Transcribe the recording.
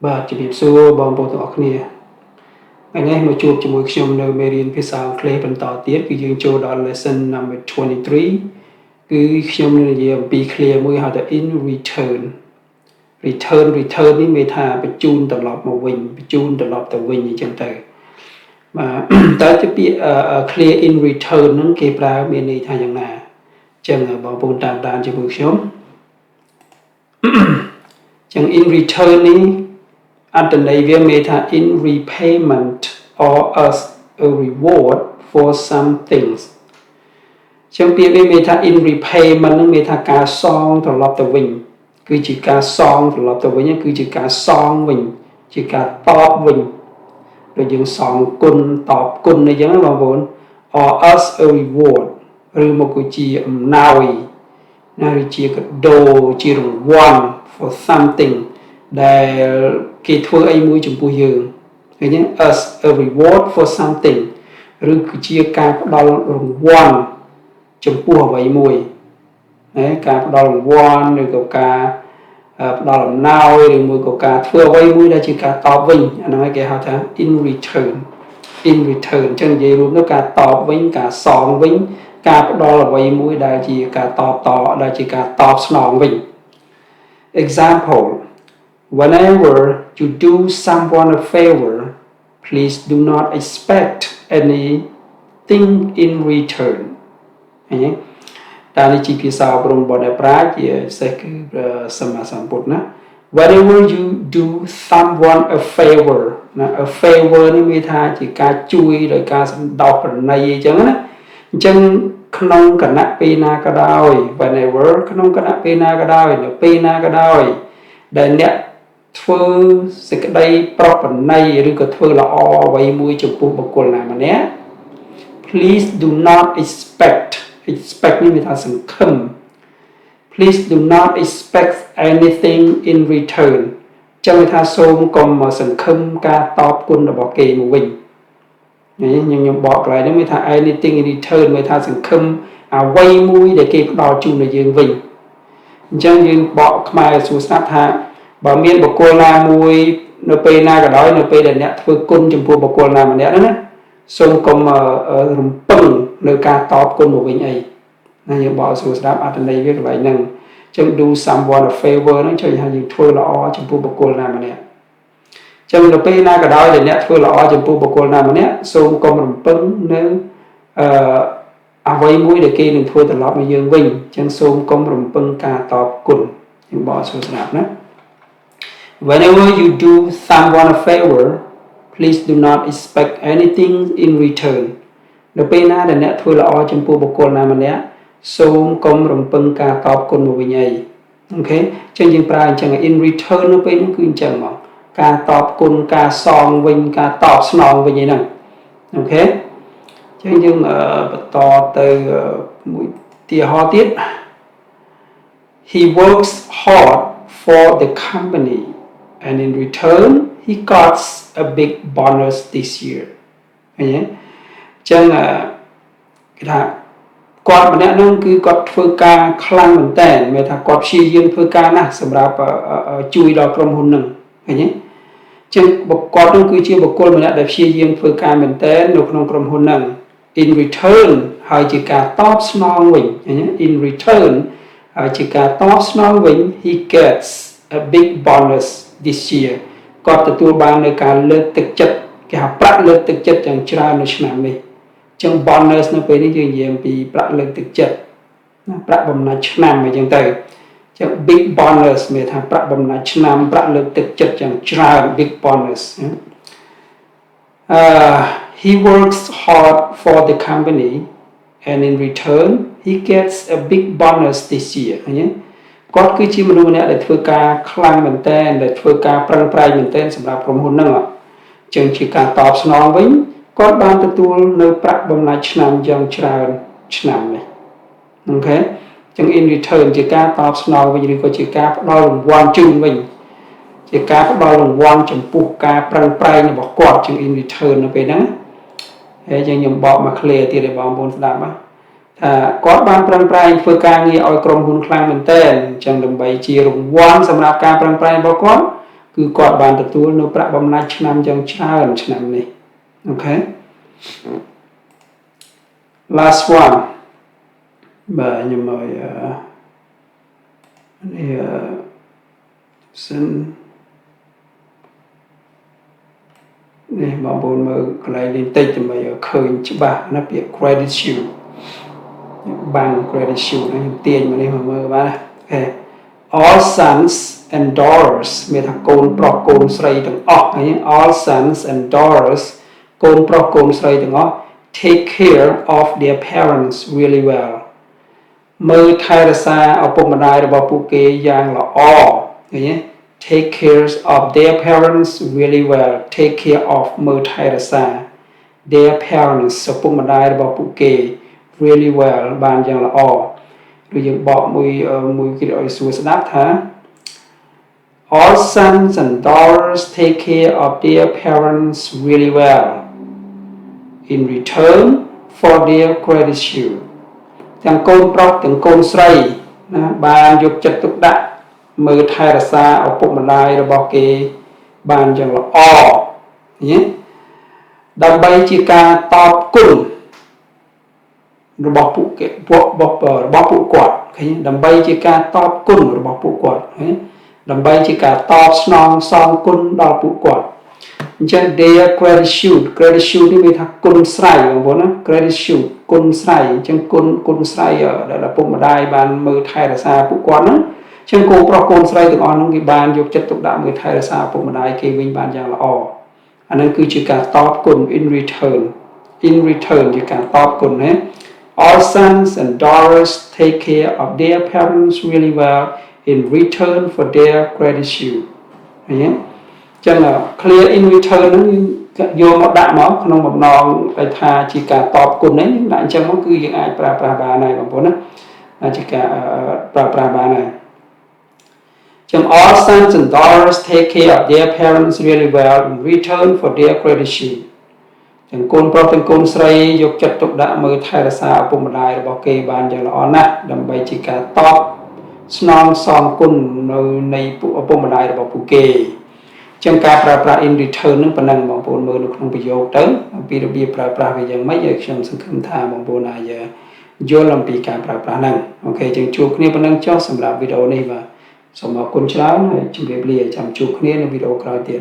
បាទជំរាបសួរបងប្អូនទាំងអស់គ្នាថ្ងៃនេះមកជួបជាមួយខ្ញុំនៅមេរៀនភាសាអង់គ្លេសបន្តទៀតគឺយើងចូលដល់ lesson number 23គឺខ្ញុំនឹងនិយាយអំពី clear មួយហៅថា in return return នេះមានថាបញ្ជូនត្រឡប់មកវិញបញ្ជូនត្រឡប់ទៅវិញអញ្ចឹងទៅបាទតើជាពាក្យ clear in return ហ្នឹងគេប្រើមានន័យថាយ៉ាងណាអញ្ចឹងបងប្អូនតាមដានជាមួយខ្ញុំអញ្ចឹង in return នេះអត្ថន័យវាមានថា in repayment or as a reward for some things ចឹងពាក្យវាមានថា in repayment នឹងមានថាការសងត្រឡប់ទៅវិញគឺជាការសងត្រឡប់ទៅវិញគឺជាការសងវិញជាការតបវិញដូចយើងសងគុណតបគុណអីចឹងណាបងប្អូន or as a reward ឬមកគឺជាអំណោយណាឬជាកាដូជារង្វាន់ for something ដែលគេធ្វើអីមួយចំពោះយើងឃើញទេ as a reward for something ឬគឺជាការផ្ដល់រង្វាន់ចំពោះអ្វីមួយណាការផ្ដល់រង្វាន់ឬក៏ការផ្ដល់អំណោយឬមួយក៏ការធ្វើអ្វីមួយដែលជាការតបវិញអាហ្នឹងគេហៅថា in return អញ្ចឹងនិយាយរួមទៅការតបវិញការសងវិញការផ្ដល់អ្វីមួយដែលជាការតបដែលជាការតបស្នងវិញ example Whenever you do someone a favor, please do not expect anything in return. តានេះជាភាសាអប់រំរបស់អ្នកប្រាជ្ញជាពិសេសគឺសម្មាសម្ពុទ្ធណា Whenever you do someone a favor ណា a favor នេះមានថាជាការជួយដោយការសន្តោសប្រណីអញ្ចឹងណាអញ្ចឹងក្នុងគណៈពេលណាក៏ដោយ whenever ក្នុងគណៈពេលណាក៏ដោយនៅពេលណាក៏ដោយដែលអ្នកធ្វើសេចក្តីប្រប្រណីឬក៏ធ្វើល្អអ្វីមួយចំពោះបុគ្គលណាម្នាក់ please do not expect នេះមានថាសង្ឃឹម please do not expect anything in return ចឹងថាសូមកុំសង្ឃឹមការតបគុណរបស់គេមកវិញខ្ញុំបកកន្លែងនេះមានថា anything in return មានថាសង្ឃឹមអ្វីមួយដែលគេផ្ដល់ជូនដល់យើងវិញអញ្ចឹងយើងបកខ្មែរសួរស្ដាប់ថាបើមានបុគ្គលណាមួយនៅពេលណាក៏ដោយនៅពេលដែលអ្នកធ្វើគុណចំពោះបុគ្គលណាម្នាក់ហ្នឹងណាសូមកុំរំពឹងនៅការតបគុណមកវិញអីណាយើងបកសួរស្ដាប់អត្ថន័យវាកន្លែងហ្នឹងអញ្ចឹង do someone a favor ហ្នឹងជួយឲ្យយើងធ្វើល្អចំពោះបុគ្គលណាម្នាក់អញ្ចឹងនៅពេលណាក៏ដោយដែលអ្នកធ្វើល្អចំពោះបុគ្គលណាម្នាក់សូមកុំរំពឹងនៅអ្វីមួយដែលគេនឹងធ្វើត្រឡប់មកយើងវិញអញ្ចឹងសូមកុំរំពឹងការតបគុណយើងបកសួរស្ដាប់ណា Whenever you do someone a favor, please do not expect anything in return. នៅពេលណាដែលអ្នកធ្វើល្អចំពោះបុគ្គលណាម្នាក់សូមកុំរំពឹងការតបគុណមកវិញអីអូខេអញ្ចឹងយើងប្រើអញ្ចឹង in return នៅពេលនោះគឺអញ្ចឹងមកការតបគុណការសងវិញការតបស្នងវិញហ្នឹងអូខេអញ្ចឹងយើងបន្តទៅមួយទីហោទៀត He works hard for the company.And in return, he got a big bonus this year. ឃើញទេចឹងគេថាគាត់ម្នាក់នោះគឺគាត់ធ្វើការខ្លាំងមែនតើមានថាគាត់ព្យាយាមធ្វើការណាស់សម្រាប់ជួយដល់ក្រុមហ៊ុនហ្នឹងឃើញទេចឹងគាត់នោះគឺជាបុគ្គលម្នាក់ដែលព្យាយាមធ្វើការមែនតើនៅក្នុងក្រុមហ៊ុនហ្នឹង in return ហើយជាការតបស្នងវិញឃើញទេ in return ហើយជាការតបស្នងវិញ he gets a big bonus this year គាត់ទទួលបាននៅការលើកទឹកចិត្តគេហៅប្រាក់លើកទឹកចិត្តយ៉ាងច្រើននៅឆ្នាំនេះអញ្ចឹង bonus នៅពេលនេះយើងនិយាយអំពីប្រាក់លើកទឹកចិត្តណាប្រាក់បំណាច់ឆ្នាំអញ្ចឹងទៅអញ្ចឹង big bonus មានថាប្រាក់បំណាច់ឆ្នាំប្រាក់លើកទឹកចិត្តយ៉ាងច្រើន big bonus he works hard for the company and in return he gets a big bonus this year ឃើញទេគាត់គឺជាមនុស្សម្នាក់ដែលធ្វើការខ្លាំងមែនទែនដែលធ្វើការប្រឹងប្រែងមែនទែនសម្រាប់ក្រុមហ៊ុនហ្នឹងអញ្ចឹងជាការតបស្នងវិញគាត់បានទទួលនៅប្រាក់បំណាច់ឆ្នាំយ៉ាងច្រើនឆ្នាំនេះអូខេអញ្ចឹង in return ជាការតបស្នងវិញឬក៏ជាការផ្ដល់រង្វាន់ជូនវិញជាការផ្ដល់រង្វាន់ចំពោះការប្រឹងប្រែងរបស់គាត់ជាង in return នៅពេលហ្នឹងហើយយើងខ្ញុំបកមក clear ទៀតឲ្យបងប្អូនស្ដាប់ណាថាគាត់បានប្រឹងប្រែងធ្វើការងារឲ្យក្រុមហ៊ុនខ្លាំងមែនទែនអញ្ចឹងដើម្បីជារង្វាន់សម្រាប់ការប្រឹងប្រែងរបស់គាត់ គឺគាត់បានទទួលនៅប្រាក់បំណាច់ឆ្នាំយ៉ាងច្រើនឆ្នាំនេះអូខេ last one បាទខ្ញុំឲ្យនេះសិននេះបងប្អូនមើលកន្លែងនេះតិចដើម្បីឲ្យឃើញច្បាស់ណាពាក្យ gratitude បាន gratitude នេះទាញមកនេះមកមើលបាទអូខេ all sons and daughters មានថាកូនប្រុសកូនស្រីទាំងអស់ហ្នឹង all sons and daughters កូនប្រុសកូនស្រីទាំងអស់ take care of their parents really well មើលថែរក្សាឪពុកម្ដាយរបស់ពួកគេយ៉ាងល្អឃើញទេ take care of their parents really well take care of មើលថែរក្សា their parents ឪពុកម្ដាយរបស់ពួកគេ really well បានយ៉ាងល្អឬយើងបកមួយគេឲ្យសួរស្ដាប់ថា all sons and daughters take care of their parents really well in return for their gratitude ទាំងកូនប្រុសទាំងកូនស្រីណាបានយកចិត្តទុកដាក់មើលថែរក្សាឪពុកម្ដាយរបស់គេបានយ៉ាងល្អញ៉េដើម្បីជាការតបគុណរបស់ពួកគេរបស់ពួកគាត់ឃើញដើម្បីជាការតបគុណរបស់ពួកគាត់ឃើញដើម្បីជាការតបស្នងសងគុណដល់ពួកគាត់អញ្ចឹង their gratitude នេះមានថាគុណស្រ័យបងប្អូនណា gratitude គុណស្រ័យអញ្ចឹងគុណស្រ័យដែលឪពុកម្ដាយបានមើលថែរក្សាពួកគាត់ហ្នឹងអញ្ចឹងកូនប្រុសកូនស្រីទាំងអស់ហ្នឹងគេបានយកចិត្តទុកដាក់មើលថែរក្សាឪពុកម្ដាយគេវិញបានយ៉ាងល្អអាហ្នឹងគឺជាការតបគុណ in return ជាការតបគុណណា all sons and daughters take care of their parents really well in return for their gratitude ឃើញទេចឹង clear in return ហ្នឹងយកមកដាក់មកក្នុងបំណងឲ្យថាជាការតបគុណហ្នឹងដាក់អញ្ចឹងមកគឺយើងអាចប្រើប្រាស់បានហើយបងប្អូនណាជាការប្រើប្រាស់បានហើយចឹង all sons and daughters take care of their parents really well in return for their gratitude ទាំងកូនប្រុសទាំងកូនស្រីយកចិត្តទុកដាក់មើលថែរក្សាឪពុកម្ដាយរបស់គេបានយ៉ាងល្អណាស់ដើម្បីជាការតបស្នងសងគុណនៅនៃឪពុកម្ដាយរបស់ពួកគេចឹងការប្រើប្រាស់ in return នឹងប៉ុណ្ណឹងបងប្អូនមើលនៅក្នុងប្រយោគទៅអំពីរបៀបប្រើប្រាស់វាយ៉ាងម៉េចហើយខ្ញុំសង្ឃឹមថាបងប្អូនអាចយល់អំពីការប្រើប្រាស់ហ្នឹងអូខេចឹងជួបគ្នាប៉ុណ្ណឹងចុះសម្រាប់វីដេអូនេះបាទសូមអរគុណច្រើនហើយជម្រាបលាចាំជួបគ្នានៅវីដេអូក្រោយទៀត